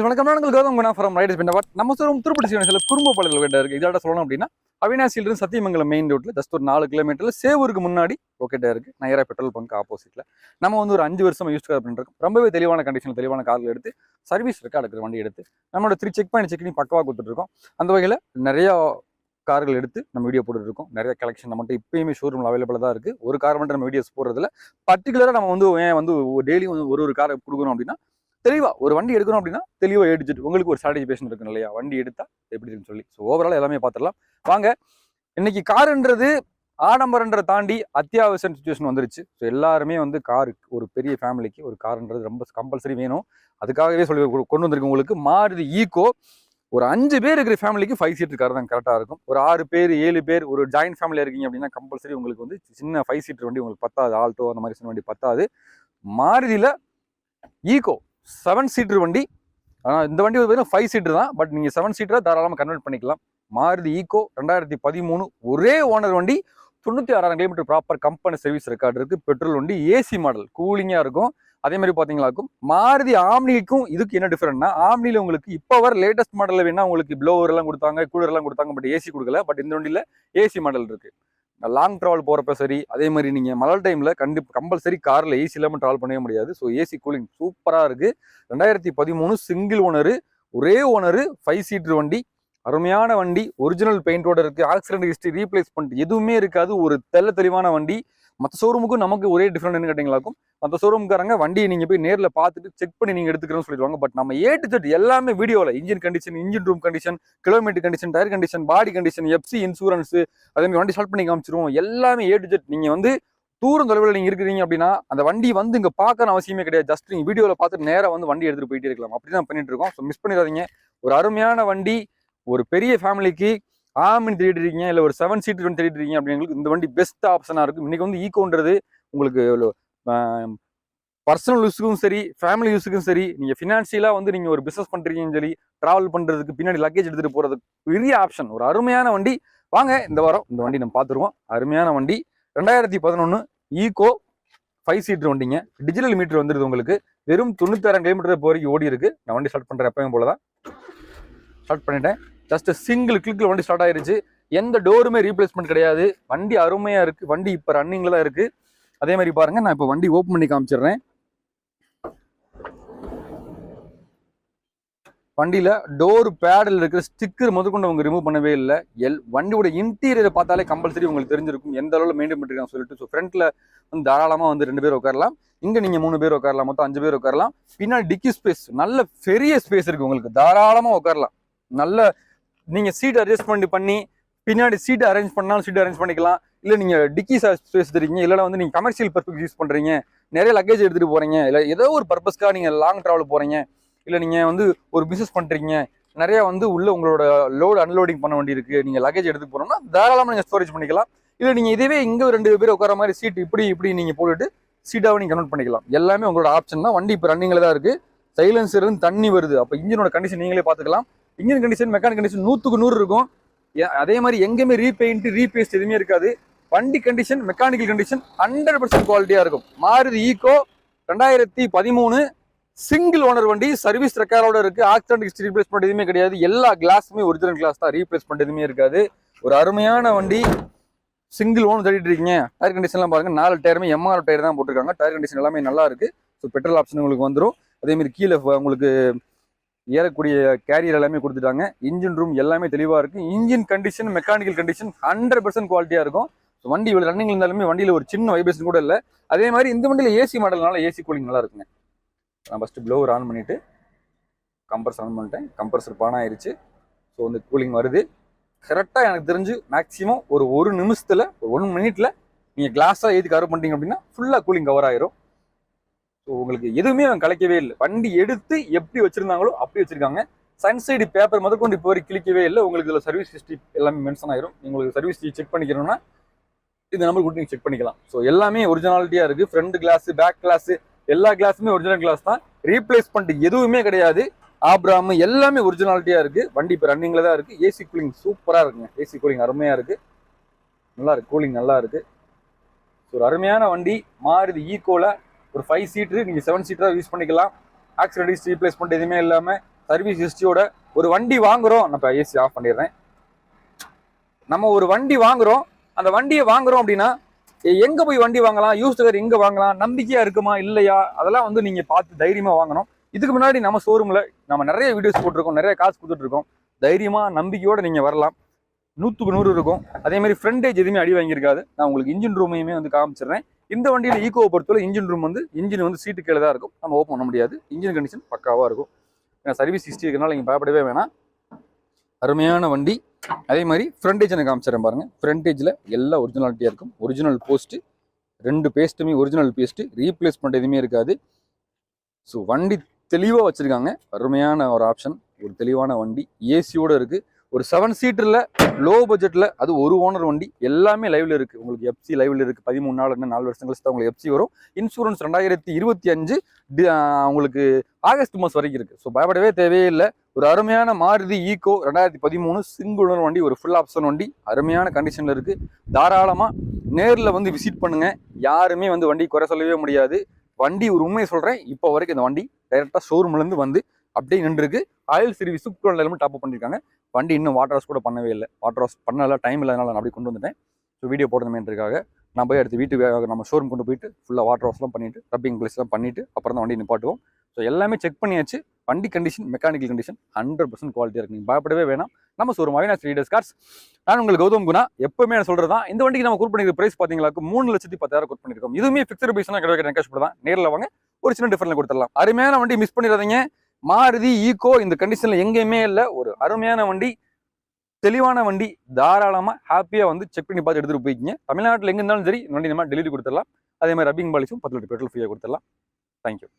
வணக்கம். நான் Gautham from Riders பின்ன. நம்ம சொல்லும் திருப்பதி சில குறும்ப பாடல்கள் வேண்டாம் இருக்கு. இதோட சொல்லணும் அப்படின்னா அவினாசியிலிருந்து சத்தியமங்கலம் மெயின் ரோட்ல ஜஸ்ட் ஒரு 4 கிலோமீட்டர்ல சேவூருக்கு முன்னாடி ஓகேட்டா இருக்கு. நயரா பெட்ரோல் பங்க் ஆப்போசிட்ல நம்ம வந்து ஒரு 5 வருஷமா யூஸ் கார் பண்ணிருக்கோம். ரொம்பவே தெளிவான கண்டிஷன், தெளிவான கார்கள் எடுத்து சர்வீஸ் ரெக்கார்டு இருக்கிற வண்டி எடுத்து நம்மளோட 3 செக் பண்ணி செக் பண்ணி பக்கவா கொடுத்துட்டு இருக்கோம். அந்த வகையில் நிறைய கார்கள் எடுத்து நம்ம வீடியோ போட்டுட்டு இருக்கோம். நிறைய கலெக்ஷன் நம்மகிட்ட இப்பயுமே ஷோரூம்ல அவைலபிளா தான் இருக்கு. ஒரு கார் மட்டும் நம்ம வீடியோஸ் போடுறதுல பர்டிகுலரா நம்ம வந்து ஏன் வந்து டெய்லி ஒரு காரை கொடுக்கணும் அப்படின்னா தெளிவா ஒரு வண்டி எடுக்கணும் அப்படின்னா தெளிவா எடுத்துட்டு உங்களுக்கு ஒரு சாட்டிஸ்ஃபேக்ஷன் இருக்கு இல்லையா, வண்டி எடுத்தா எப்படி இருக்குன்னு சொல்லி. ஸோ ஓவரால் எல்லாமே பார்த்துடலாம் வாங்க. இன்னைக்கு காருன்றது ஆடம்பரன்ற தாண்டி அத்தியாவசிய சுச்சுவேஷன் வந்துருச்சு. ஸோ எல்லாருமே வந்து காரு ஒரு பெரிய ஃபேமிலிக்கு ஒரு காருன்றது ரொம்ப கம்பல்சரி வேணும். அதுக்காகவே சொல்லி கொண்டு வந்திருக்கு உங்களுக்கு மாருதி ஈகோ. ஒரு 5 பேர் இருக்கிற ஃபேமிலிக்கு 5 சீட்டர் கார் தான் கரெக்டாக இருக்கும். ஒரு 6 பேர் 7 பேர் ஒரு ஜாயின்ட் ஃபேமிலியாக இருக்கீங்க அப்படின்னா கம்பல்சரி உங்களுக்கு வந்து சின்ன 5 சீட்டர் வண்டி உங்களுக்கு பத்தாது. ஆல்டோ அந்த மாதிரி சின்ன வண்டி பத்தாது. மாருதியில் ஈகோ 7 சீட்டர் வண்டி. ஆனால் இந்த வண்டி ஒரு 5 சீட்டர் தான். பட் நீங்கள் 7 சீட்டராக தாராளமாக கன்வெர்ட் பண்ணிக்கலாம். மாருதி ஈகோ 2013 ஒரே ஓனர் வண்டி. 96,000 kilometre proper company service record இருக்குது. பெட்ரோல் வண்டி, ஏசி மாடல், கூலிங்காக இருக்கும். அதே மாதிரி பார்த்தீங்களாக்கும் மாருதி ஆம்னிக்கும் இதுக்கு என்ன டிஃபரெண்ட்னா, ஆம்னியில் உங்களுக்கு இப்போ வர லேட்டஸ்ட் மாடலில் வேணா உங்களுக்கு ப்ளோவர் எல்லாம் கொடுத்தாங்க, கூலர் எல்லாம் கொடுத்தாங்க. பட் ஏசி கொடுக்கல. பட் இந்த வண்டியில் ஏசி மாடல் இருக்குது. லாங் ட்ராவல் போகிறப்ப சரி, அதே மாதிரி நீங்கள் மழை டைமில் கம்பல்சரி காரில் ஏசி இல்லாமல் ட்ராவல் பண்ணவே முடியாது. ஸோ ஏசி கூலிங் சூப்பராக இருக்குது. 2013 சிங்கிள் ஓனரு, ஒரே ஓனரு, 5 சீட்டர் வண்டி. அருமையான வண்டி, ஒரிஜினல் பெயிண்டோட இருக்குது. ஆக்சிடென்ட் ஹிஸ்ட்ரி, ரீப்ளேஸ்மெண்ட் எதுவுமே இருக்காது. ஒரு தெளிவான வண்டி. மற்ற ஷோரூமுக்கும் நமக்கு ஒரே டிஃப்ரெண்ட் கேட்டீங்களாக்கும். மற்ற ஷோரூம்காரங்க வண்டியை நீங்கள் போய் நேரில் பார்த்துட்டு செக் பண்ணி நீங்கள் எடுத்துக்கிறோன்னு சொல்லிடுவாங்க. பட் நம்ம A to Z எல்லாமே வீடியோவில் engine condition, engine room condition, kilometre condition, tyre condition, body condition, FC insurance, அதே மாதிரி வண்டி ஸ்டார்ட் பண்ணி காமிச்சிருவோம். எல்லாமே A to Z. நீங்கள் வந்து தூரம் தொலைவில் நீங்கள் இருக்கிறீங்க அப்படின்னா அந்த வண்டி வந்து இங்கே பார்க்கணும் அவசியமே கிடையாது. ஜஸ்ட் நீங்கள் வீடியோவில் பார்த்துட்டு நேராக வந்து வண்டி எடுத்துகிட்டு போயிட்டே இருக்கலாம். அப்படி தான் பண்ணிட்டு இருக்கோம். ஸோ மிஸ் பண்ணிடாதீங்க. ஒரு அருமையான வண்டி, ஒரு பெரிய ஃபேமிலிக்கு ஆமின் தேடிட்டு இருக்கீங்க, இல்லை ஒரு 7 சீட்டர் வண்டி தேடிட்டு இருக்கீங்க அப்படிங்களுக்கு இந்த வண்டி பெஸ்ட் ஆப்ஷனாக இருக்கும். இன்னைக்கு வந்து ஈகோன்றது உங்களுக்கு பர்சனல் யூஸுக்கும் சரி, ஃபேமிலி யூஸுக்கும் சரி, நீங்கள் ஃபினான்ஷியலாக வந்து நீங்கள் ஒரு பிஸ்னஸ் பண்ணுறீங்கன்னு சொல்லி ட்ராவல் பண்ணுறதுக்கு பின்னாடி லக்கேஜ் எடுத்துகிட்டு போகிறதுக்கு பெரிய ஆப்ஷன். ஒரு அருமையான வண்டி. வாங்க இந்த வாரம் இந்த வண்டி நம்ம பார்த்துருவோம். அருமையான வண்டி 2011 ஈகோ 5 சீட்டர் வண்டிங்க. டிஜிட்டல் மீட்டர் வந்துடுது உங்களுக்கு. வெறும் 96,000 கிலோமீட்டர் வரைக்கும் ஓடி இருக்கு. நான் வண்டி ஸ்டார்ட் பண்ணுறேன் எப்பயும் போல தான் ஸ்டார்ட் பண்ணிட்டேன். ஜஸ்ட் சிங்கிள் கிளிக்கில் வண்டி ஸ்டார்ட் ஆயிருச்சு. எந்த டோருமே ரீப்ளேஸ்மெண்ட் கிடையாது. வண்டி அருமையாக இருக்குது. வண்டி இப்போ ரன்னிங்கில் தான் இருக்குது. அதே மாதிரி பாருங்கள், நான் இப்போ வண்டி ஓப்பன் பண்ணி காமிச்சிடுறேன். வண்டியில் டோர் பேடில் இருக்கிற ஸ்டிக்கர் முதற்கொண்டு அவங்க ரிமூவ் பண்ணவே இல்லை. வண்டியோட இன்டீரியரை பார்த்தாலே கம்பல்சரி உங்களுக்கு தெரிஞ்சிருக்கும் எந்த அளவில் மெயின்டைன் பண்ணிருக்காங்க சொல்லிட்டு. ஸோ ஃப்ரண்ட்டில் வந்து தாராளமாக வந்து 2 பேர் உட்காரலாம். இங்கே நீங்கள் 3 பேர் உட்காரலாம். மொத்தம் 5 பேர் உட்காரலாம். பின்னாடி டிக்கி ஸ்பேஸ், நல்ல பெரிய ஸ்பேஸ் இருக்குது உங்களுக்கு. தாராளமாக உட்காரலாம். நல்ல நீங்கள் சீட் அட்ஜஸ்ட்மெண்ட் பண்ணி பின்னாடி சீட் அரேஞ்ச் பண்ணாலும் சீட் அரேஞ்ச் பண்ணிக்கலாம். இல்லை நீங்கள் டிக்கி ஸ்பேஸ் தரீங்க, இல்லைனா வந்து நீங்கள் கமர்ஷியல் பர்பஸ் யூஸ் பண்ணுறீங்க, நிறைய லக்கேஜ் எடுத்துகிட்டு போகிறீங்க, இல்லை ஏதோ ஒரு பர்பஸ்க்காக நீங்கள் லாங் ட்ராவல் போகிறீங்க, இல்லை நீங்கள் வந்து ஒரு பிஸ்னஸ் பண்ணுறீங்க, நிறையா வந்து உள்ள உங்களோட லோடு அன்லோடிங் பண்ண வேண்டி இருக்குது, நீங்கள் லக்கேஜ் எடுத்து போகிறோம்னா தாராளமாக நீங்கள் ஸ்டோரேஜ் பண்ணிக்கலாம். இல்லை நீங்கள் இதுவே இங்கே 2 பேர் உட்கார மாதிரி சீட் இப்படி நீங்கள் போட்டுட்டு சீட்டாகவும் நீங்கள் கன்வெர்ட் பண்ணிக்கலாம். எல்லாமே உங்களோட ஆப்ஷன் தான். வண்டி இப்போ ரன்னிங்கில் தான் இருக்குது. சைலன்சர் இருந்து தண்ணி வருது. அப்போ இன்ஜினோட கண்டிஷன் நீங்களே பார்த்துக்கலாம். இன்ஜின் கண்டிஷன், மெக்கானிக் கண்டிஷன் 100க்கு 100 இருக்கும். அதே மாதிரி எங்கேயுமே ரீபெயிண்ட் ரீபேஸ்ட் எதுவுமே இருக்காது. வண்டி கண்டிஷன், மெக்கானிக்கல் கண்டிஷன் 100% குவாலிட்டியாக இருக்கும். மாருதி ஈகோ 2013 சிங்கிள் ஓனர் வண்டி. சர்வீஸ் ரெக்கார்டோட இருக்குது. ஆக்சிடென்ட் ஹிஸ்ட்ரி, ரீப்ளேஸ்மெண்ட் எதுவுமே கிடையாது. எல்லா கிளாஸுமே ஒரிஜினல் கிளாஸ் தான். ரீப்ளேஸ்மெண்ட் எதுவுமே இருக்காது. ஒரு அருமையான வண்டி. சிங்கிள் ஓன் தேடிட்டு இருக்கீங்க. டயர் கண்டிஷன்லாம் பாருங்கள். 4 டயருமே MR டயர் தான் போட்டிருக்காங்க. டயர் கண்டிஷன் எல்லாமே நல்லா இருக்குது. ஸோ பெட்ரோல் ஆப்ஷன் உங்களுக்கு வந்துடும். அதேமாதிரி கீழே உங்களுக்கு ஏறக்கூடிய கேரியர் எல்லாமே கொடுத்துட்டாங்க. இன்ஜின் ரூம் எல்லாமே தெளிவாக இருக்குது. இன்ஜின் கண்டிஷன், மெக்கானிக்கல் கண்டிஷன் 100% குவாலிட்டியாக இருக்கும். ஸோ வண்டி இவ்வளோ ரன்னிங் இருந்தாலுமே வண்டியில் ஒரு சின்ன வைப்ரேஷன் கூட இல்லை. அதே மாதிரி இந்த வண்டியில் ஏசி மாடல்னால ஏசி கூலிங் நல்லா இருக்குங்க. நான் ஃபஸ்ட்டு ப்ளோவர் ஆன் பண்ணிவிட்டு கம்ப்ரஸர் ஆன் பண்ணிட்டேன். கம்ப்ரஸர் ஆன் ஆயிடுச்சு. ஸோ வந்து கூலிங் வருது. கரெக்டாக எனக்கு தெரிஞ்சு மேக்ஸிமம் ஒரு நிமிஷத்தில் 1 மினிட்ல நீங்கள் கிளாஸாக ஏற்றி கவர் பண்ணிட்டீங்க அப்படின்னா ஃபுல்லாக கூலிங் கவர் ஆயிரும். ஸோ உங்களுக்கு எதுவுமே அவங்க கலைக்கவே இல்லை. வண்டி எடுத்து எப்படி வச்சுருந்தாங்களோ அப்படி வச்சுருக்காங்க. சன்சைடு பேப்பர் முதற்கொண்டு இப்போ வரைக்கும் கிளிக்கவே இல்லை. உங்களுக்கு இதில் சர்வீஸ் ஹிஸ்ட்ரி எல்லாமே மென்ஷன் ஆயிரும். உங்களுக்கு சர்வீஸ் செக் பண்ணிக்கணும்னா இந்த நம்பர் கொடுத்து நீங்கள் செக் பண்ணிக்கலாம். ஸோ எல்லாமே ஒரிஜினாலிட்டியாக இருக்குது. ஃப்ரண்ட் கிளாஸு, பேக் கிளாஸு, எல்லா கிளாஸுமே ஒரிஜினல் கிளாஸ் தான். ரீப்ளேஸ்மெண்ட் எதுவுமே கிடையாது. ஆப்ராம் எல்லாமே ஒரிஜினாலிட்டியாக இருக்குது. வண்டி இப்போ ரன்னிங்கில் தான் இருக்குது. ஏசி கூலிங் சூப்பராக இருக்குங்க. ஏசி கூலிங் அருமையாக இருக்குது. நல்லா இருக்குது. கூலிங் நல்லா இருக்குது. ஸோ ஒரு அருமையான வண்டி. மாருதி ஈகோவில் ஒரு 5 சீட்டரு நீங்கள் 7 சீட்டராக யூஸ் பண்ணிக்கலாம். ஆக்சிடென்ட் ரீப்ளேஸ்மெண்ட் எதுவுமே இல்லாமல் சர்வீஸ் ஹிஸ்டரியோட ஒரு வண்டி வாங்குறோம். நான் இப்போ ஏசி ஆஃப் பண்ணிடுறேன். நம்ம ஒரு வண்டி வாங்குறோம், அந்த வண்டியை வாங்குறோம் அப்படின்னா எங்க போய் வண்டி வாங்கலாம், யூஸ்டு கார் எங்க வாங்கலாம், நம்பிக்கையா இருக்குமா இல்லையா, அதெல்லாம் வந்து நீங்க பார்த்து தைரியமா வாங்கணும். இதுக்கு முன்னாடி நம்ம ஷோரூம்ல நம்ம நிறைய வீடியோஸ் போட்டிருக்கோம், நிறைய காசு கொடுத்துட்டு இருக்கோம். தைரியமா நம்பிக்கையோட நீங்க வரலாம். 100க்கு 100 இருக்கும். அதே மாதிரி ஃப்ரண்டேஜ் எதுவுமே அடி வாங்கியிருக்காது. நான் உங்களுக்கு இன்ஜின் ரூமையுமே வந்து காமிச்சிடுறேன். இந்த வண்டியில ஈகோவை பொறுத்தவரை இன்ஜின் ரூம் வந்து இன்ஜின் வந்து சீட்டு கீழே தான் இருக்கும். நம்ம ஓப்பன் பண்ண முடியாது. இன்ஜின் கண்டிஷன் பக்காவா இருக்கும். ஏன்னா சர்வீஸ் ஹிஸ்டரி இருக்கனால நீங்க பயப்படவே வேணாம். அருமையான வண்டி. அதே மாதிரி ஃப்ரண்டேஜ் எனக்கு காமிச்சிடறேன் பாருங்க. ஃப்ரண்டேஜில் எல்லாம் ஒரிஜினாலிட்டியாக இருக்கும். ஒரிஜினல் போஸ்ட்டு, 2 பேஸ்ட்டுமே ஒரிஜினல் பேஸ்ட்டு, ரீப்ளேஸ்மெண்ட் எதுவுமே இருக்காது. ஸோ வண்டி தெளிவாக வச்சுருக்காங்க. அருமையான ஒரு ஆப்ஷன், ஒரு தெளிவான வண்டி. ஏசியோடு இருக்குது. ஒரு 7 சீட்டரில் லோ பட்ஜெட்டில், அது ஒரு ஓனர் வண்டி. எல்லாமே லைவில் இருக்குது. உங்களுக்கு எஃப்சி லைவில் இருக்குது. 13 நாள் 4 வருஷம் கழிச்சு தான் உங்களுக்கு எஃப்சி வரும். இன்சூரன்ஸ் 2025 உங்களுக்கு ஆகஸ்ட் மாதம் வரைக்கும் இருக்குது. ஸோ பயப்படவே தேவையே இல்லை. ஒரு அருமையான மாருதி ஈகோ 2013 சிங்கிள் ஓனர் வண்டி, ஒரு ஃபுல் ஆப்ஷன் வண்டி, அருமையான கண்டிஷனில் இருக்குது. தாராளமாக நேரில் வந்து விசிட் பண்ணுங்கள். யாருமே வந்து வண்டி குறை சொல்லவே முடியாது. வண்டி ஒரு உண்மையை சொல்கிறேன், இப்போ வரைக்கும் இந்த வண்டி டைரெக்டாக ஷோரூம்லேருந்து வந்து அப்படியே நின்றுருக்கு. ஆயில் சர்வீஸ் எல்லாமே டாப் அப் பண்ணியிருக்காங்க. வண்டி இன்னும் வாட்டர் வாஷ் கூட பண்ணவே இல்லை. வாட்டர் வாஷ் பண்ணல, டைம் இல்லாதனால நான் அப்படி கொண்டு வந்துட்டேன். ஸோ வீடியோ போடணுமேன்றதுக்காக நான் போய் அடுத்து வீட்டுக்கு நம்ம ஷோரூம் கொண்டு போயிட்டு ஃபுல்லாக வாட்டர் வாஷ்லாம் பண்ணிவிட்டு ரப்பிங் ப்ளேஸ்லாம் பண்ணிவிட்டு அப்புறம் தான் வண்டி நிப்பாட்டுவோம். ஸோ எல்லாமே செக் பண்ணியாச்சு. வண்டி கண்டிஷன், மெக்கானிக்கல் கண்டிஷன் 100% குவாலிட்டியாக இருக்குது. நீங்கள் பயப்படவே வேணாம். நம்ம ஷோரூம் அவினாஷ் ரீடர்ஸ் கார்ஸ். நான் உங்களுக்கு கௌதம் குணா. எப்பவுமே நான் சொல்கிறது தான், இந்த வண்டிக்கு நம்ம கூட் பண்ணிக்கிற ப்ரைஸ் பார்த்தீங்களா 3,10,000 கூட் பண்ணியிருக்கோம். இதுவுமே ஃபிக்ஸட் ப்ரைஸ்லாம் கிடையாது, கேஷ் தான். நேரில் வாங்க, ஒரு சின்ன டிஃபரெண்ட் கொடுத்துடலாம். அருமையான வண்டி, மிஸ் பண்ணிடாதீங்க. மாருதி ஈகோ இந்த கண்டிஷனில் எங்கேயுமே இல்லை. ஒரு அருமையான வண்டி, தெளிவான வண்டி. தாராளமாக ஹாப்பியாக வந்து செக் பண்ணி பார்த்து எடுத்துகிட்டு போய்க்கிங்க. தமிழ்நாட்டில் எங்கே இருந்தாலும் சரி இந்த வண்டி நம்ம டெலிவரி கொடுத்துடலாம். அதே மாதிரி ரப்பிங் பாலிஸும் 10 லிட்டர் பெட்ரோல் ஃப்ரீயாக கொடுத்துடலாம். தேங்க்யூ.